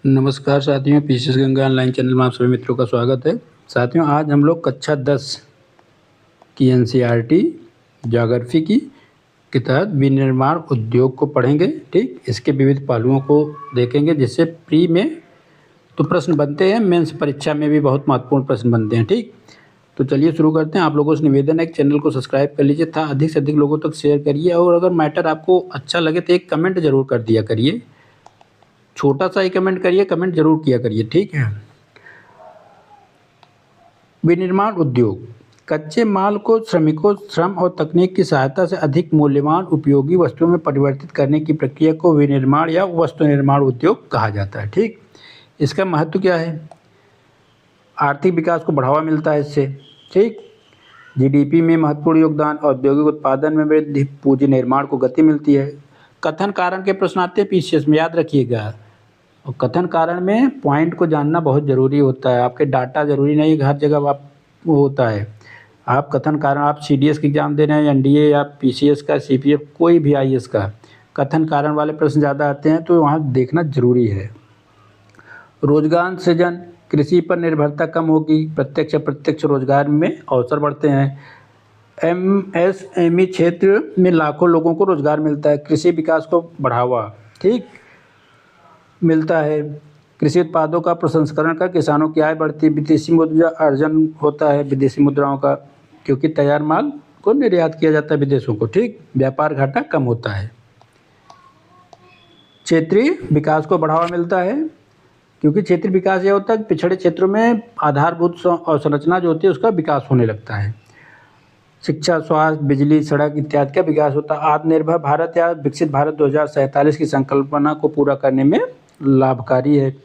नमस्कार साथियों, PCS Ganga online channel में आप सभी मित्रों का स्वागत है। साथियों, आज हम लोग कक्षा 10 की एनसीईआरटी ज्योग्राफी की के तहत विनिर्माण उद्योग को पढ़ेंगे। ठीक, इसके विविध पहलुओं को देखेंगे जिससे प्री में तो प्रश्न बनते हैं, मेंस परीक्षा में भी बहुत महत्वपूर्ण प्रश्न बनते हैं। ठीक, तो चलिए शुरू करते हैं। आप लोगों से निवेदन है कि चैनल को सब्सक्राइब कर लीजिए तथा अधिक से अधिक लोगों तक शेयर करिए, और अगर मैटर आपको अच्छा लगे तो एक कमेंट जरूर कर दिया करिए। छोटा सा ही कमेंट करिए, कमेंट जरूर किया करिए। ठीक है। विनिर्माण उद्योग कच्चे माल को श्रमिकों, श्रम और तकनीक की सहायता से अधिक मूल्यवान उपयोगी वस्तुओं में परिवर्तित करने की प्रक्रिया को विनिर्माण या वस्तु निर्माण उद्योग कहा जाता है। ठीक, इसका महत्व क्या है? आर्थिक विकास को बढ़ावा मिलता है इससे। ठीक, जीडीपी में महत्वपूर्ण योगदान, औद्योगिक उत्पादन में वृद्धि, पूंजी निर्माण को गति मिलती है। कथन कारण के प्रश्न आते हैं पीसीएस में, याद रखिएगा। और कथन कारण में पॉइंट को जानना बहुत ज़रूरी होता है। आपके डाटा ज़रूरी नहीं हर जगह आप वो होता है। आप कथन कारण, आप सीडीएस का एग्ज़ाम दे रहे हैं, एनडीए या पीसीएस का, सीपीएफ, कोई भी आईएएस का, कथन कारण वाले प्रश्न ज़्यादा आते हैं, तो वहाँ देखना ज़रूरी है। रोजगार सृजन, कृषि पर निर्भरता कम होगी, प्रत्यक्ष अप्रत्यक्ष रोजगार में अवसर बढ़ते हैं। एमएसएमई क्षेत्र में लाखों लोगों को रोजगार मिलता है। कृषि विकास को बढ़ावा ठीक मिलता है। कृषि उत्पादों का प्रसंस्करण कर किसानों की आय बढ़ती है। विदेशी मुद्रा अर्जन होता है, विदेशी मुद्राओं का, क्योंकि तैयार माल को निर्यात किया जाता है विदेशों को। ठीक, व्यापार घाटा कम होता है। क्षेत्रीय विकास को बढ़ावा मिलता है, क्योंकि क्षेत्रीय विकास यह होता है कि पिछड़े क्षेत्रों में आधारभूत अवसंरचना जो होती है उसका विकास होने लगता है। शिक्षा, स्वास्थ्य, बिजली, सड़क इत्यादि का विकास होता है। आत्मनिर्भर भारत या विकसित भारत 2047 की संकल्पना को पूरा करने में लाभकारी है।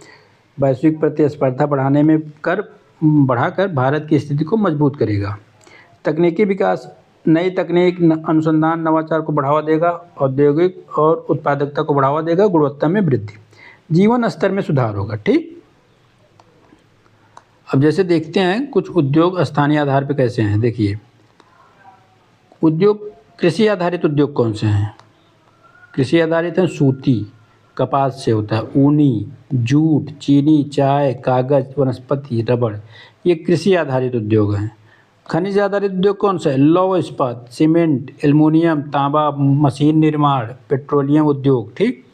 वैश्विक प्रतिस्पर्धा बढ़ाने में बढ़ाकर भारत की स्थिति को मजबूत करेगा। तकनीकी विकास, नई तकनीक, अनुसंधान, नवाचार को बढ़ावा देगा। औद्योगिक और उत्पादकता को बढ़ावा देगा। गुणवत्ता में वृद्धि, जीवन स्तर में सुधार होगा। ठीक, अब जैसे देखते हैं कुछ उद्योग स्थानीय आधार पर कैसे हैं। देखिए, उद्योग, कृषि आधारित उद्योग कौन से हैं? कृषि आधारित हैं सूती, कपास से होता है, ऊनी, जूट, चीनी, चाय, कागज, वनस्पति, रबड़, ये कृषि आधारित उद्योग हैं। खनिज आधारित उद्योग कौन सा है? लौह इस्पात, सीमेंट, एल्युमिनियम, तांबा, मशीन निर्माण, पेट्रोलियम उद्योग। ठीक,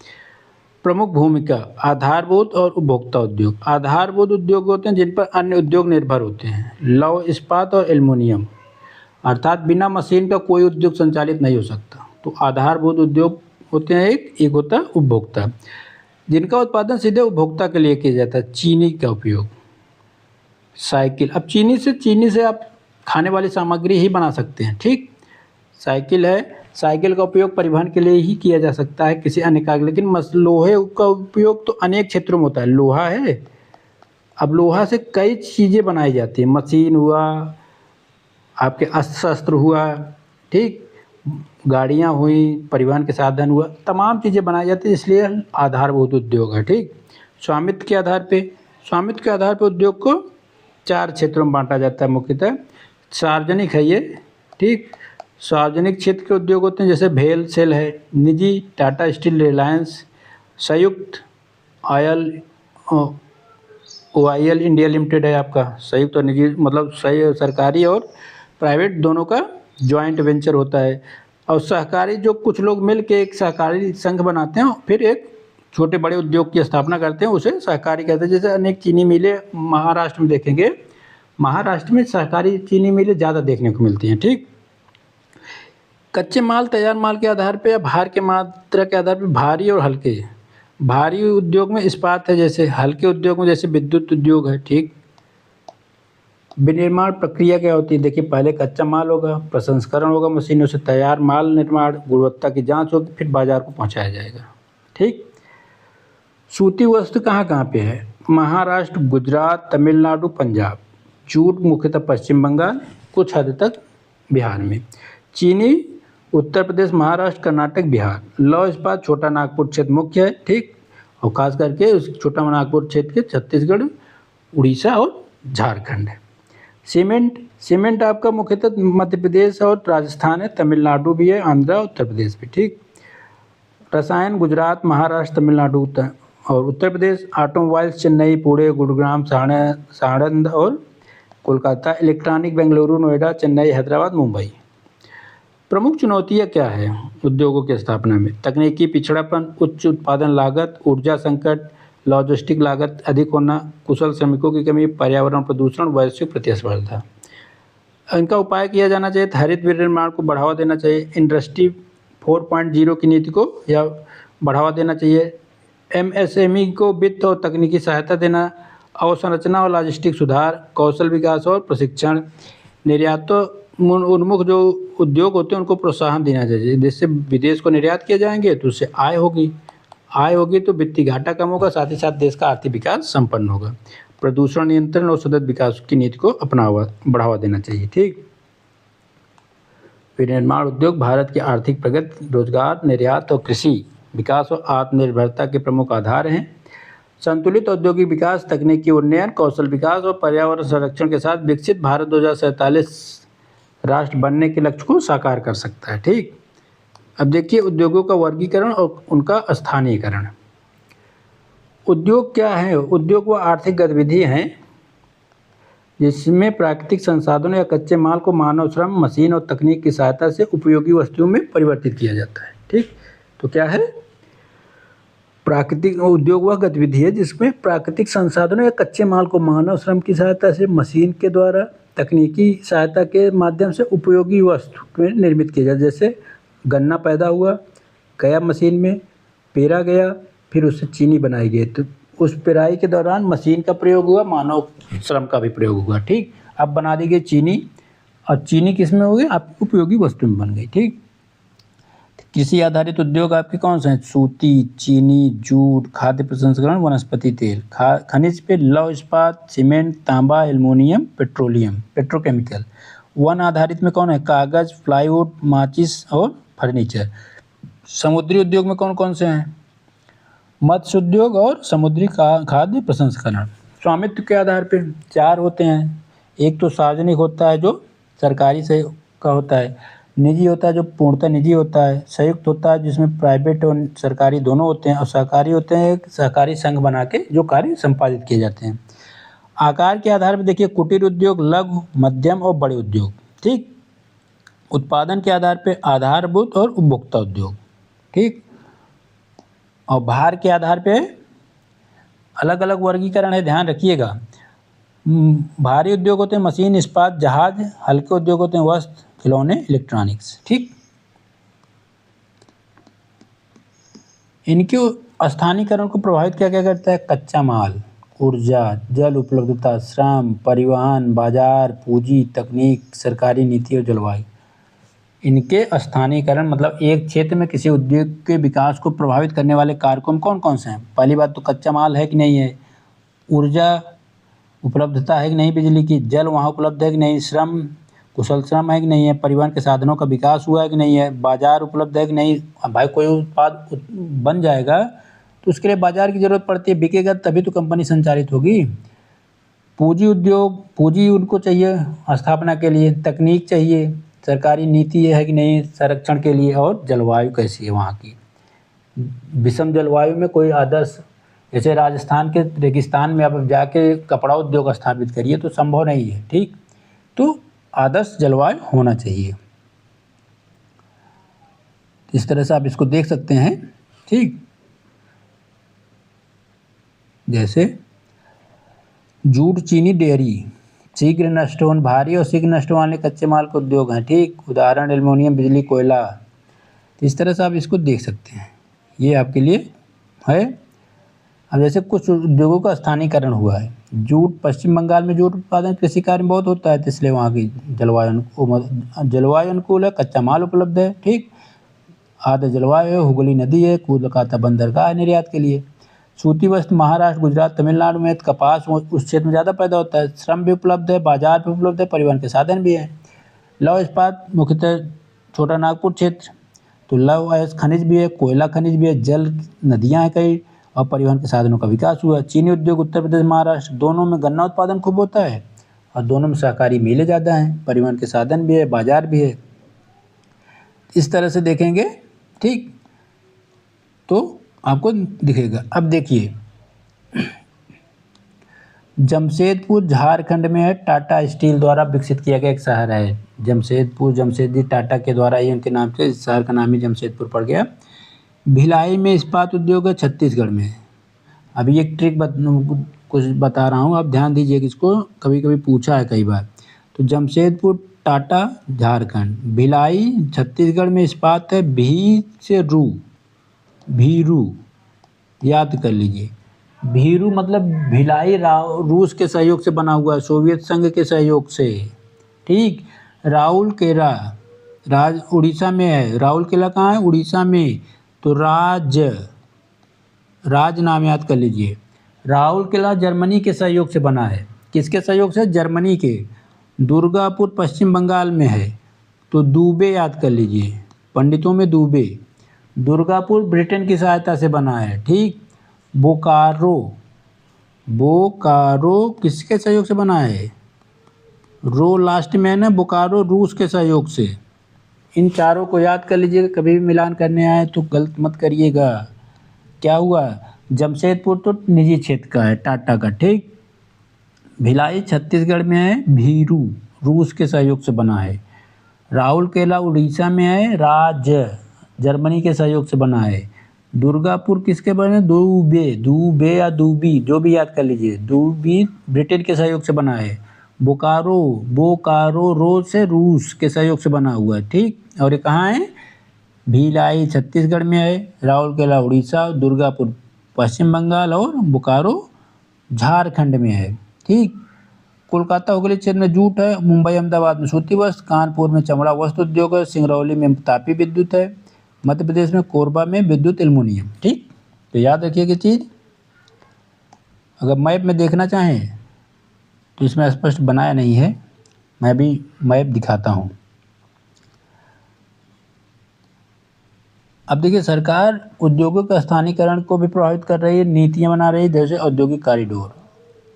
प्रमुख भूमिका आधारभूत और उपभोक्ता उद्योग। आधारभूत उद्योग होते हैं जिन पर अन्य उद्योग निर्भर होते हैं। लौह इस्पात और एल्युमिनियम, अर्थात बिना मशीन का कोई उद्योग संचालित नहीं हो सकता। तो आधारभूत उद्योग होते हैं। एक होता है उपभोक्ता, जिनका उत्पादन सीधे उपभोक्ता के लिए किया जाता है। चीनी का उपयोग, साइकिल, अब चीनी से आप खाने वाली सामग्री ही बना सकते हैं। ठीक, साइकिल है, साइकिल का उपयोग परिवहन के लिए ही किया जा सकता है, किसी अन्य कार्य। लेकिन लोहे का उपयोग तो अनेक क्षेत्रों में होता है। लोहा है, अब लोहा से कई चीज़ें बनाई जाती हैं। मशीन हुआ, आपके अस्त्र शस्त्र हुआ, ठीक, गाड़ियाँ हुई, परिवहन के साधन हुआ, तमाम चीज़ें बनाई जाती हैं, इसलिए आधारभूत उद्योग है। ठीक, स्वामित्व के आधार पे उद्योग को 4 क्षेत्रों में बांटा जाता है मुख्यतः। सार्वजनिक है ये। ठीक, सार्वजनिक क्षेत्र के उद्योग होते हैं जैसे भेल सेल है। निजी, टाटा स्टील, रिलायंस। संयुक्त, ऑयल, OIL इंडिया लिमिटेड है आपका। संयुक्त और निजी मतलब सरकारी और प्राइवेट दोनों का जॉइंट वेंचर होता है। और सहकारी, जो कुछ लोग मिल के एक सहकारी संघ बनाते हैं, फिर एक छोटे बड़े उद्योग की स्थापना करते हैं, उसे सहकारी कहते हैं। जैसे अनेक चीनी मिलें महाराष्ट्र में देखेंगे, महाराष्ट्र में सहकारी चीनी मिलें ज़्यादा देखने को मिलती हैं। ठीक, कच्चे माल, तैयार माल के आधार पर या भार के मात्रा के आधार पर भारी और हल्के। भारी उद्योग में इस्पात है, जैसे हल्के उद्योग में जैसे विद्युत उद्योग है। ठीक, विनिर्माण प्रक्रिया क्या होती है? देखिए, पहले कच्चा माल होगा, प्रसंस्करण होगा मशीनों से, तैयार माल निर्माण, गुणवत्ता की जांच होगी, फिर बाजार को पहुंचाया जाएगा। ठीक, सूती वस्त्र कहाँ कहाँ पे है? महाराष्ट्र, गुजरात, तमिलनाडु, पंजाब। जूट मुख्यतः पश्चिम बंगाल, कुछ हद तक बिहार में। चीनी उत्तर प्रदेश, महाराष्ट्र, कर्नाटक, बिहार। लौह इस्पात छोटा नागपुर क्षेत्र मुख्य है। ठीक, और खास करके उस छोटा नागपुर क्षेत्र के छत्तीसगढ़, उड़ीसा और झारखंड है। सीमेंट आपका मुख्यतः मध्य प्रदेश और राजस्थान है, तमिलनाडु भी है, आंध्र, उत्तर प्रदेश भी। ठीक, रसायन गुजरात, महाराष्ट्र, तमिलनाडु, और उत्तर प्रदेश ऑटोमोबाइल्स चेन्नई, पुणे, गुरुग्राम, साणंद और कोलकाता। इलेक्ट्रॉनिक बेंगलुरु, नोएडा, चेन्नई, हैदराबाद, मुंबई। प्रमुख चुनौतियाँ क्या है उद्योगों की स्थापना में? तकनीकी पिछड़ापन, उच्च उत्पादन लागत, ऊर्जा संकट, लॉजिस्टिक लागत अधिक होना, कुशल श्रमिकों की कमी, पर्यावरण प्रदूषण, वैश्विक प्रतिस्पर्धा। इनका उपाय किया जाना चाहिए। हरित विनिर्माण को बढ़ावा देना चाहिए। इंडस्ट्री 4.0 की नीति को या बढ़ावा देना चाहिए। एमएसएमई को वित्त और तकनीकी सहायता देना। अवसंरचना और लॉजिस्टिक सुधार, कौशल विकास और प्रशिक्षण। उन्मुख जो उद्योग होते हैं उनको प्रोत्साहन देना चाहिए, जिससे विदेश को निर्यात किए जाएंगे तो उससे आय होगी तो वित्तीय घाटा कम होगा, साथ ही साथ देश का आर्थिक विकास संपन्न होगा। प्रदूषण नियंत्रण और सतत विकास की नीति को बढ़ावा देना चाहिए। ठीक। विनिर्माण उद्योग भारत की आर्थिक प्रगति, रोजगार, निर्यात और कृषि विकास और आत्मनिर्भरता के प्रमुख आधार हैं। संतुलित औद्योगिक विकास, तकनीकी उन्नयन, कौशल विकास और पर्यावरण संरक्षण के साथ विकसित भारत 2047 राष्ट्र बनने के लक्ष्य को साकार कर सकता है। ठीक। अब देखिए उद्योगों का वर्गीकरण और उनका स्थानीयकरण। उद्योग क्या है? उद्योग वो आर्थिक गतिविधि हैं जिसमें प्राकृतिक संसाधनों या कच्चे माल को मानव श्रम, मशीन और तकनीक की सहायता से उपयोगी वस्तुओं में परिवर्तित किया जाता है। ठीक। तो क्या है? प्राकृतिक उद्योग वह गतिविधि है जिसमें प्राकृतिक संसाधनों या कच्चे माल को मानव श्रम की सहायता से, मशीन के द्वारा, तकनीकी सहायता के माध्यम से उपयोगी वस्तु में निर्मित किया जाए। जैसे गन्ना पैदा हुआ, गया मशीन में, पेरा गया, फिर उससे चीनी बनाई गई, तो उस पेराई के दौरान मशीन का प्रयोग हुआ, मानव श्रम का भी प्रयोग हुआ। ठीक। अब बना दी गई चीनी, और चीनी किस में हो गई? आपकी उपयोगी वस्तु में बन गई। ठीक। कृषि आधारित उद्योग आपके कौन से हैं? सूती, चीनी, जूट, खाद्य प्रसंस्करण, वनस्पति तेल। खनिज पे लौह इस्पात, सीमेंट, तांबा, एल्युमिनियम, पेट्रोकेमिकल। वन आधारित में कौन है? कागज, प्लाईवुड, माचिस और फर्नीचर। समुद्री उद्योग में कौन कौन से हैं? मत्स्य उद्योग और समुद्री खाद्य प्रसंस्करण। स्वामित्व के आधार पे 4 होते हैं। एक तो सार्वजनिक होता है जो सरकारी से का होता है, निजी होता है जो पूर्णतः निजी होता है, संयुक्त होता है जिसमें प्राइवेट और सरकारी दोनों होते हैं, और सहकारी होते हैं सहकारी संघ बना के जो कार्य संपादित किए जाते हैं। आकार के आधार पर देखिए कुटीर उद्योग, लघु, मध्यम और बड़े उद्योग। ठीक। उत्पादन के आधार पर आधारभूत और उपभोक्ता उद्योग। ठीक। और भार के आधार पे अलग अलग वर्गीकरण है, ध्यान रखिएगा। भारी उद्योग होते हैं मशीन, इस्पात, जहाज। हल्के उद्योग होते हैं वस्त्र, खिलौने, इलेक्ट्रॉनिक्स। ठीक। इनके स्थानीयकरण को प्रभावित क्या क्या करता है? कच्चा माल, ऊर्जा, जल उपलब्धता, श्रम, परिवहन, बाजार, पूंजी, तकनीक, सरकारी नीति और जलवायु। इनके स्थानीयकरण मतलब एक क्षेत्र में किसी उद्योग के विकास को प्रभावित करने वाले कारकों कौन कौन से हैं? पहली बात तो कच्चा माल है कि नहीं है, ऊर्जा उपलब्धता है कि नहीं बिजली की, जल वहाँ उपलब्ध है कि नहीं, श्रम कुशल श्रम है कि नहीं है, परिवहन के साधनों का विकास हुआ है कि नहीं है, बाजार उपलब्ध है कि नहीं। भाई कोई उत्पाद बन जाएगा तो उसके लिए बाजार की ज़रूरत पड़ती है, बिकेगा तभी तो कंपनी संचालित होगी। पूंजी उद्योग, पूंजी उनको चाहिए स्थापना के लिए, तकनीक चाहिए, सरकारी नीति है कि नहीं संरक्षण के लिए, और जलवायु कैसी है वहाँ की। विषम जलवायु में कोई आदर्श, जैसे राजस्थान के रेगिस्तान में आप जाके कपड़ा उद्योग स्थापित करिए तो संभव नहीं है। ठीक। तो आदर्श जलवायु होना चाहिए। इस तरह से आप इसको देख सकते हैं। ठीक। जैसे जूट, चीनी, डेयरी, शीघ्र नष्ट होने भारी और शीघ्र नष्ट होने वाले कच्चे माल के उद्योग हैं। ठीक। उदाहरण एल्युमिनियम, बिजली, कोयला। तो इस तरह से आप इसको देख सकते हैं, ये आपके लिए है। अब जैसे कुछ उद्योगों का स्थानीयकरण हुआ है। जूट, पश्चिम बंगाल में जूट उत्पादन कृषि कार्य में बहुत होता है, तो इसलिए वहाँ की जलवायु अनुकूल है, कच्चा माल उपलब्ध है। ठीक। आर्द्र जलवायु है, हुगली नदी है, कोलकाता बंदरगाह है निर्यात के लिए। सूती वस्त्र महाराष्ट्र, गुजरात, तमिलनाडु में, कपास उस क्षेत्र में ज़्यादा पैदा होता है, श्रम भी उपलब्ध है, बाजार भी उपलब्ध है, परिवहन के साधन भी है। लौह इस्पात मुख्यतः छोटा नागपुर क्षेत्र, तो लौह अयस्क खनिज भी है, कोयला खनिज भी है, जल नदियाँ हैं कई, और परिवहन के साधनों का विकास हुआ। चीनी उद्योग उत्तर प्रदेश, महाराष्ट्र दोनों में गन्ना उत्पादन खूब होता है, और दोनों में सहकारी मिलें ज़्यादा हैं, परिवहन के साधन भी है, बाजार भी है। इस तरह से देखेंगे। ठीक। तो आपको दिखेगा। अब देखिए, जमशेदपुर झारखंड में है, टाटा स्टील द्वारा विकसित किया गया एक शहर है। जमशेदपुर, जमशेदजी टाटा के द्वारा ही उनके नाम से इस शहर का नाम ही जमशेदपुर पड़ गया। भिलाई में इस्पात उद्योग है, छत्तीसगढ़ में। अभी एक ट्रिक कुछ बता रहा हूँ, आप ध्यान दीजिएगा इसको, कभी कभी पूछा है कई बार। तो जमशेदपुर टाटा झारखंड, भिलाई छत्तीसगढ़ में इस्पात है, भी से रू, भीरू, याद कर लीजिए। भीरू मतलब भिलाई रूस के सहयोग से बना हुआ है, सोवियत संघ के सहयोग से। ठीक। राउरकेला राज उड़ीसा में है। राउरकेला कहाँ है? उड़ीसा में। तो राज नाम याद कर लीजिए। राउरकेला जर्मनी के सहयोग से बना है। किसके सहयोग से? जर्मनी के। दुर्गापुर पश्चिम बंगाल में है। तो दुबे याद कर लीजिए, पंडितों में दुबे। दुर्गापुर ब्रिटेन की सहायता से बना है। ठीक। बोकारो किसके सहयोग से बना है? रो लास्ट में है ना, बोकारो रूस के सहयोग से। इन चारों को याद कर लीजिएगा, कभी भी मिलान करने आए तो गलत मत करिएगा। क्या हुआ? जमशेदपुर तो निजी क्षेत्र का है, टाटा का। ठीक। भिलाई छत्तीसगढ़ में है, भीरू रूस के सहयोग से बना है। राउरकेला उड़ीसा में है, जर्मनी के सहयोग से बना है। दुर्गापुर किसके बने? दुबे या दूबी, जो भी याद कर लीजिए। दूबी ब्रिटेन के सहयोग से बना है। बोकारो रो से रूस के सहयोग से बना हुआ है। ठीक। और ये कहाँ है? भिलाई छत्तीसगढ़ में है, राउरकेला उड़ीसा, दुर्गापुर पश्चिम बंगाल और बोकारो झारखंड में है। ठीक। कोलकाता हुगली क्षेत्र में जूट है, मुंबई अहमदाबाद में सूती वस्त्र, कानपुर में चमड़ा वस्त्र उद्योग है, सिंगरौली में तापी विद्युत है, मध्य प्रदेश में कोरबा में विद्युत एल्युमिनियम। ठीक। तो याद रखिए कि चीज़, अगर मैप में देखना चाहें तो इसमें स्पष्ट बनाया नहीं है, मैं भी मैप दिखाता हूँ। अब देखिए, सरकार उद्योगों के स्थानीयकरण को भी प्रभावित कर रही है, नीतियाँ बना रही है, जैसे औद्योगिक कॉरिडोर,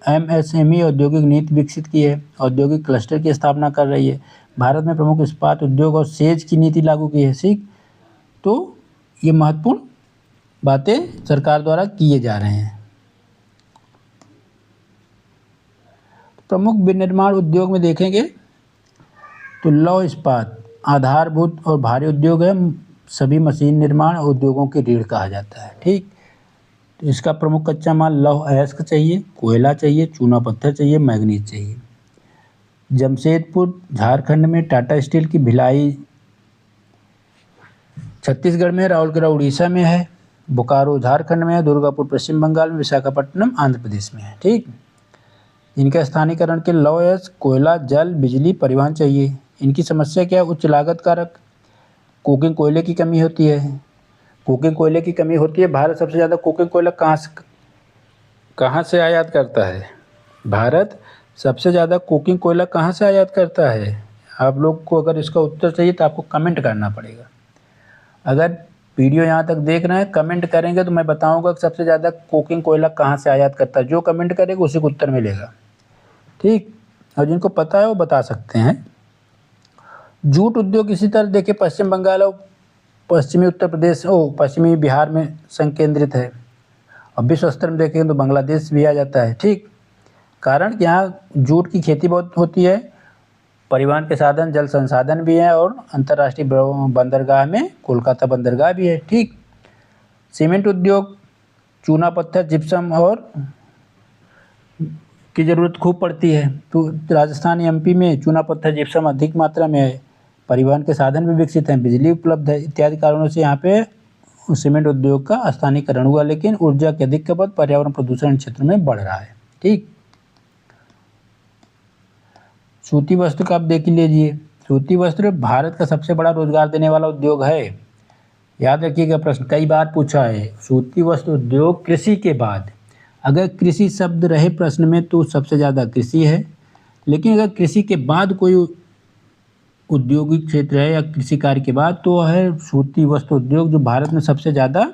MSME औद्योगिक नीति विकसित की है, औद्योगिक क्लस्टर की स्थापना कर रही है, भारत में प्रमुख इस्पात उद्योग और सेज की नीति लागू की है। ठीक। तो ये महत्वपूर्ण बातें सरकार द्वारा किए जा रहे हैं। प्रमुख विनिर्माण उद्योग में देखेंगे तो लौह इस्पात आधारभूत और भारी उद्योग है, सभी मशीन निर्माण उद्योगों की रीढ़ कहा जाता है। ठीक। तो इसका प्रमुख कच्चा माल लौह अयस्क चाहिए, कोयला चाहिए, चूना पत्थर चाहिए, मैग्नीज चाहिए। जमशेदपुर झारखंड में, टाटा स्टील की भिलाई छत्तीसगढ़ में, राउरकेला उड़ीसा में है, बोकारो झारखंड में है, दुर्गापुर पश्चिम बंगाल में, विशाखापट्टनम आंध्र प्रदेश में है। ठीक। इनके स्थानीयकरण के लौह अयस्क, कोयला, जल, बिजली, परिवहन चाहिए। इनकी समस्या क्या है? उच्च लागत कारक, कोकिंग कोयले की कमी होती है। कोकिंग कोयले की कमी होती है। भारत सबसे ज़्यादा कोकिंग कोयला कहाँ से आयात करता है? भारत सबसे ज़्यादा कोकिंग कोयला कहाँ से आयात करता है? आप लोग को अगर इसका उत्तर चाहिए तो आपको कमेंट करना पड़ेगा। अगर वीडियो यहाँ तक देख रहे हैं, कमेंट करेंगे तो मैं बताऊंगा कि सबसे ज़्यादा कोकिंग कोयला कहाँ से आयात करता है। जो कमेंट करेगा उसी को उत्तर मिलेगा। ठीक। और जिनको पता है वो बता सकते हैं। जूट उद्योग इसी तरह देखिए, पश्चिम बंगाल और पश्चिमी उत्तर प्रदेश पश्चिमी बिहार में संकेंद्रित है। और विश्व स्तर में देखें तो बांग्लादेश भी आ जाता है। ठीक। कारण कि यहाँ जूट की खेती बहुत होती है, परिवहन के साधन, जल संसाधन भी है, और अंतर्राष्ट्रीय बंदरगाह में कोलकाता बंदरगाह भी है। ठीक। सीमेंट उद्योग, चूना पत्थर, जिप्सम और की ज़रूरत खूब पड़ती है। तो राजस्थान MP में चूना पत्थर जिप्सम अधिक मात्रा में है। परिवहन के साधन भी विकसित हैं, बिजली उपलब्ध है, इत्यादि कारणों से यहाँ पे सीमेंट उद्योग का स्थानीयकरण हुआ। लेकिन ऊर्जा की अधिक खपत, पर्यावरण प्रदूषण क्षेत्र में बढ़ रहा है। ठीक। सूती वस्त्र का आप देख लीजिए। सूती वस्त्र भारत का सबसे बड़ा रोजगार देने वाला उद्योग है। याद रखिएगा, प्रश्न कई बार पूछा है। सूती वस्त्र उद्योग कृषि के बाद, अगर कृषि शब्द रहे प्रश्न में तो सबसे ज़्यादा कृषि है। लेकिन अगर कृषि के बाद कोई औद्योगिक क्षेत्र है या कृषि कार्य के बाद, तो है सूती वस्त्र उद्योग, जो भारत में सबसे ज़्यादा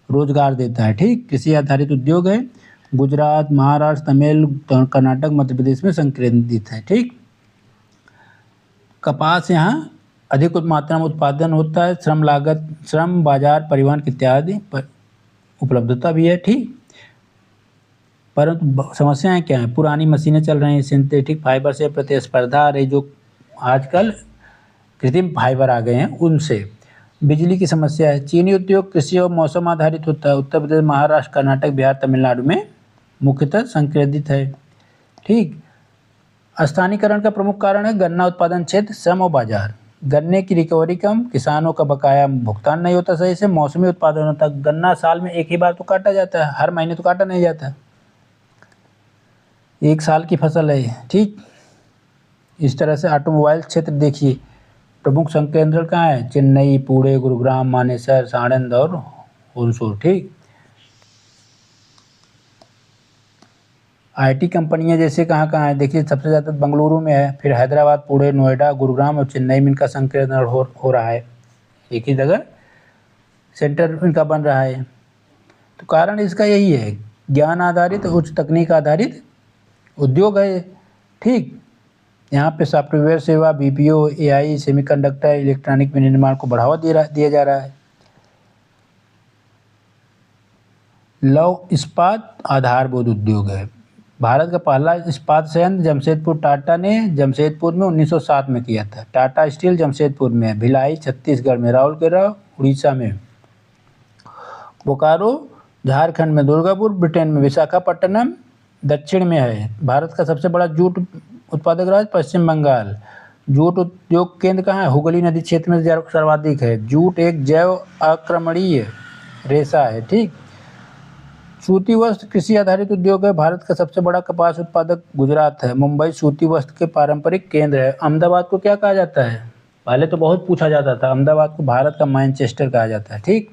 रोजगार देता है। ठीक। कृषि आधारित उद्योग है, गुजरात, महाराष्ट्र, तमिल, कर्नाटक, मध्य प्रदेश में संकेंद्रित है। ठीक। कपास यहाँ अधिक मात्रा में उत्पादन होता है। श्रम लागत, श्रम बाजार, परिवहन इत्यादि पर उपलब्धता भी है, ठीक। परंतु समस्याएं क्या हैं? पुरानी मशीनें चल रही हैं, सिंथेटिक फाइबर से प्रतिस्पर्धा आ रही, जो आजकल कृत्रिम फाइबर आ गए हैं उनसे। बिजली की समस्या है। चीनी उद्योग कृषि और मौसम आधारित होता है। उत्तर प्रदेश, महाराष्ट्र, कर्नाटक, बिहार, तमिलनाडु में मुख्यतः संकेंद्रित है, ठीक। स्थानीयकरण का प्रमुख कारण है गन्ना उत्पादन क्षेत्र, श्रम और बाजार। गन्ने की रिकवरी कम, किसानों का बकाया भुगतान नहीं होता सही से, मौसमी उत्पादन होता है। गन्ना साल में एक ही बार तो काटा जाता है, हर महीने तो काटा नहीं जाता, एक साल की फसल है, ठीक। इस तरह से ऑटोमोबाइल क्षेत्र देखिए, प्रमुख संकेंद्रण कहाँ है? चेन्नई, पुणे, गुरुग्राम, मानेसर, साणंद और हुसूर, ठीक। आईटी कंपनियां जैसे कहाँ कहाँ है? देखिए सबसे ज़्यादा बेंगलुरु में है, फिर हैदराबाद, पुणे, नोएडा, गुरुग्राम और चेन्नई में इनका संकेंद्रण हो रहा है। एक ही जगह सेंटर इनका बन रहा है। तो कारण इसका यही है, ज्ञान आधारित, उच्च तकनीक आधारित उद्योग है, ठीक। यहाँ पे सॉफ्टवेयर सेवा, बीपीओ, एआई, सेमीकंडक्टर, इलेक्ट्रॉनिक विनिर्माण को बढ़ावा दिया जा रहा है। लौह इस्पात आधारभूत उद्योग है। भारत का पहला इस्पात संयंत्र जमशेदपुर, टाटा ने जमशेदपुर में 1907 में किया था। टाटा स्टील जमशेदपुर में, भिलाई छत्तीसगढ़ में, राउरकेला उड़ीसा में, बोकारो झारखंड में, दुर्गापुर ब्रिटेन में, विशाखापट्टनम दक्षिण में है। भारत का सबसे बड़ा जूट उत्पादक राज्य पश्चिम बंगाल। जूट उद्योग केंद्र कहाँ है? हुगली नदी क्षेत्र में सर्वाधिक है। जूट एक जैव अक्रमणीय रेशा है, ठीक। सूती वस्त्र कृषि आधारित उद्योग है। भारत का सबसे बड़ा कपास उत्पादक गुजरात है। मुंबई सूती वस्त्र के पारंपरिक केंद्र है। अहमदाबाद को क्या कहा जाता है? पहले तो बहुत पूछा जाता था, अहमदाबाद को भारत का मैनचेस्टर कहा जाता है, ठीक।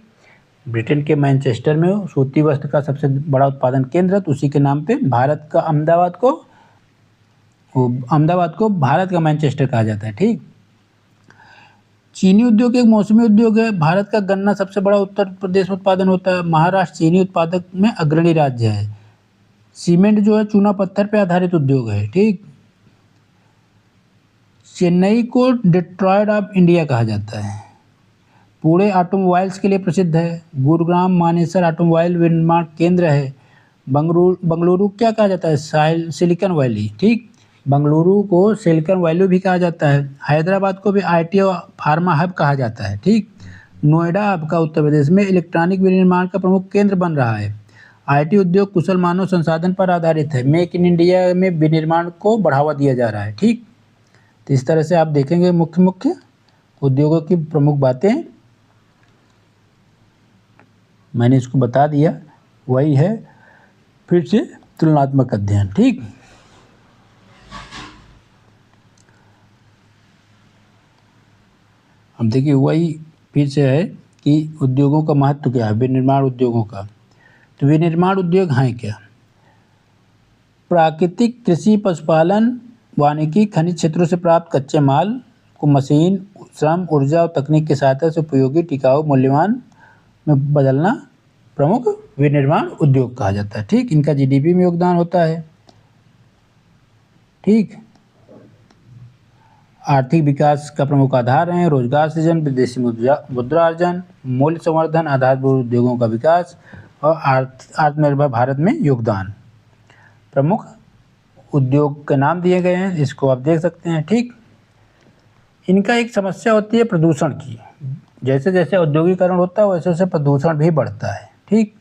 ब्रिटेन के मैनचेस्टर में सूती वस्त्र का सबसे बड़ा उत्पादन केंद्र है, तो उसी के नाम पे भारत का अहमदाबाद को भारत का मैनचेस्टर कहा जाता है, ठीक। चीनी उद्योग एक मौसमी उद्योग है। भारत का गन्ना सबसे बड़ा उत्तर प्रदेश में उत्पादन होता है। महाराष्ट्र चीनी उत्पादक में अग्रणी राज्य है। सीमेंट जो है चूना पत्थर पे आधारित उद्योग है, ठीक। चेन्नई को डेट्रॉयट ऑफ इंडिया कहा जाता है। पुणे ऑटोमोबाइल्स के लिए प्रसिद्ध है। गुरुग्राम मानेसर ऑटोमोबाइल विनिर्माण केंद्र है। बंगलुरु क्या कहा जाता है? सिलिकॉन वैली, ठीक। बंगलुरु को सिलिकॉन वैली भी कहा जाता है। हैदराबाद को भी आईटी और फार्मा हब कहा जाता है, ठीक। नोएडा आपका उत्तर प्रदेश में इलेक्ट्रॉनिक विनिर्माण का प्रमुख केंद्र बन रहा है। आईटी उद्योग कुशल मानव संसाधन पर आधारित है। मेक इन इंडिया में विनिर्माण को बढ़ावा दिया जा रहा है, ठीक। तो इस तरह से आप देखेंगे मुख्य उद्योगों की प्रमुख बातें मैंने इसको बता दिया, वही है फिर से तुलनात्मक अध्ययन, ठीक। अब देखिए वही फिर से है कि उद्योगों का महत्व क्या है, विनिर्माण उद्योगों का। तो विनिर्माण उद्योग हैं क्या? प्राकृतिक कृषि, पशुपालन, वानिकी, खनिज क्षेत्रों से प्राप्त कच्चे माल को मशीन, श्रम, ऊर्जा और तकनीक की सहायता से उपयोगी, टिकाऊ, मूल्यवान में बदलना प्रमुख विनिर्माण उद्योग कहा जाता है, ठीक। इनका जीडीपी में योगदान होता है, ठीक। आर्थिक विकास का प्रमुख आधार हैं रोजगार सृजन, विदेशी मुद्रा अर्जन, मूल्य संवर्धन, आधारभूत उद्योगों का विकास और आत्मनिर्भर भारत में योगदान। प्रमुख उद्योग के नाम दिए गए हैं, इसको आप देख सकते हैं, ठीक। इनका एक समस्या होती है प्रदूषण की। जैसे जैसे औद्योगिकरण होता है वैसे वैसे प्रदूषण भी बढ़ता है, ठीक।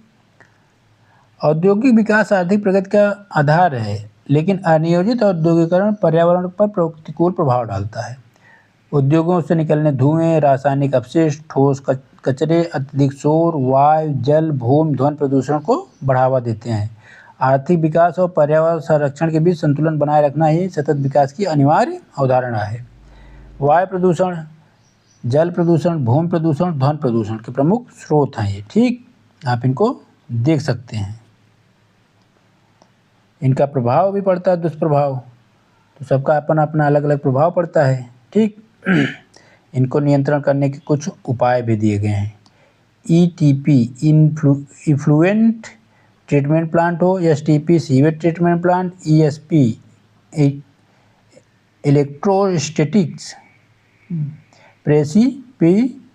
औद्योगिक विकास आर्थिक प्रगति का आधार है, लेकिन अनियोजित औद्योगिकरण पर्यावरण पर प्रतिकूल प्रभाव डालता है। उद्योगों से निकलने धुएं, रासायनिक अपशिष्ट, ठोस कचरे, अत्यधिक शोर, वायु, जल, भूमि, ध्वनि प्रदूषण को बढ़ावा देते हैं। आर्थिक विकास और पर्यावरण संरक्षण के बीच संतुलन बनाए रखना ही सतत विकास की अनिवार्य अवधारणा है। वायु प्रदूषण, जल प्रदूषण, भूमि प्रदूषण, ध्वनि प्रदूषण के प्रमुख स्रोत हैं ये, ठीक। आप इनको देख सकते हैं। इनका प्रभाव भी पड़ता है, दुष्प्रभाव, तो सबका अपना अपना अलग अलग प्रभाव पड़ता है, ठीक। इनको नियंत्रण करने के कुछ उपाय भी दिए गए हैं। ईटीपी इफ्लुएंट ट्रीटमेंट प्लांट हो, STP sewage treatment plant, ESP electrostatics precipitator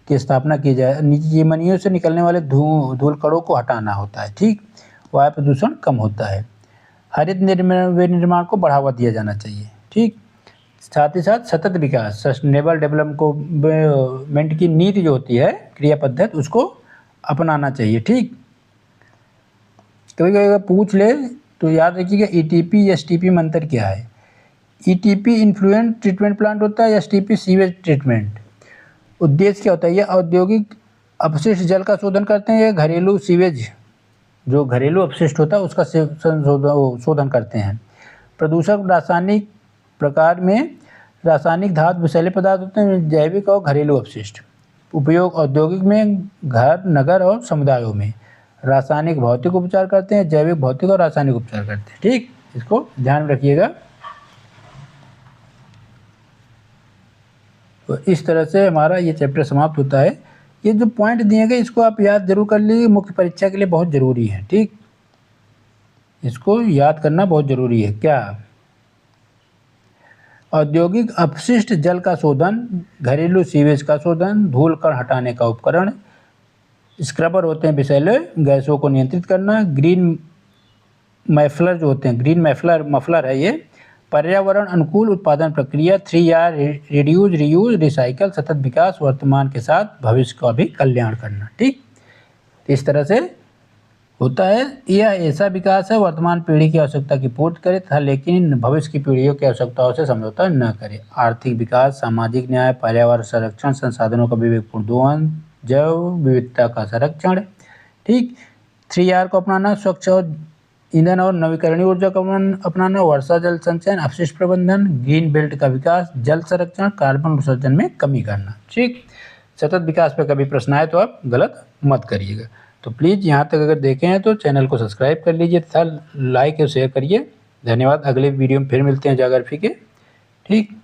की स्थापना की जाए। निजी चिमनियों से निकलने वाले धूल कणों को हटाना होता है। ठीक, वायु प्रदूषण कम होता है। हरित विनिर्माण को बढ़ावा दिया जाना चाहिए। ठीक, साथ ही साथ सतत विकास, सस्टेनेबल डेवलपमेंट की नीति जो होती है, क्रिया पद्धति, उसको अपनाना चाहिए। ठीक, कभी कभी अगर पूछ ले तो याद रखिएगा ईटीपी एसटीपी में अंतर क्या है। ईटीपी इन्फ्लुएंट ट्रीटमेंट प्लांट होता है, एसटीपी सीवेज ट्रीटमेंट। उद्देश्य क्या होता है, ये औद्योगिक अपशिष्ट जल का शोधन करते हैं, या घरेलू सीवेज जो घरेलू अपशिष्ट होता है उसका शोधन करते हैं। प्रदूषक रासायनिक प्रकार में रासायनिक धातु विषैले पदार्थ होते हैं, जैविक और घरेलू अपशिष्ट। उपयोग औद्योगिक में, घर, नगर और समुदायों में। रासायनिक भौतिक उपचार करते हैं, जैविक भौतिक और रासायनिक उपचार करते हैं। ठीक, इसको ध्यान रखिएगा। तो इस तरह से हमारा ये चैप्टर समाप्त होता है। ये जो पॉइंट दिए गए इसको आप याद जरूर कर लीजिए, मुख्य परीक्षा के लिए बहुत ज़रूरी है। ठीक, इसको याद करना बहुत ज़रूरी है। क्या, औद्योगिक अपशिष्ट जल का शोधन, घरेलू सीवेज का शोधन, धूल कण हटाने का उपकरण, स्क्रबर होते हैं विषैले गैसों को नियंत्रित करना, ग्रीन मैफलर जो होते हैं, ग्रीन मफलर है ये, पर्यावरण अनुकूल उत्पादन प्रक्रिया, 3R रिड्यूज, रीयूज, रिसाइकल, सतत विकास, वर्तमान के साथ भविष्य का भी कल्याण करना। ठीक, तो इस तरह से होता है। यह ऐसा विकास है वर्तमान पीढ़ी की आवश्यकता की पूर्ति करे तथा लेकिन भविष्य की पीढ़ियों की आवश्यकताओं से समझौता न करे। आर्थिक विकास, सामाजिक न्याय, पर्यावरण संरक्षण, संसाधनों का विवेकपूर्ण दोहन, जैव विविधता का संरक्षण। ठीक, 3R को अपनाना, स्वच्छ और ईंधन और नवीकरणीय ऊर्जा को अपनाना, वर्षा जल संचयन, अपशिष्ट प्रबंधन, ग्रीन बेल्ट का विकास, जल संरक्षण, कार्बन उत्सर्जन में कमी करना। ठीक, सतत विकास पर कभी प्रश्न आए तो आप गलत मत करिएगा। तो प्लीज़ यहाँ तक अगर देखे हैं तो चैनल को सब्सक्राइब कर लीजिए तथा लाइक और शेयर करिए। धन्यवाद। अगले वीडियो में फिर मिलते हैं ज्योग्राफी के। ठीक।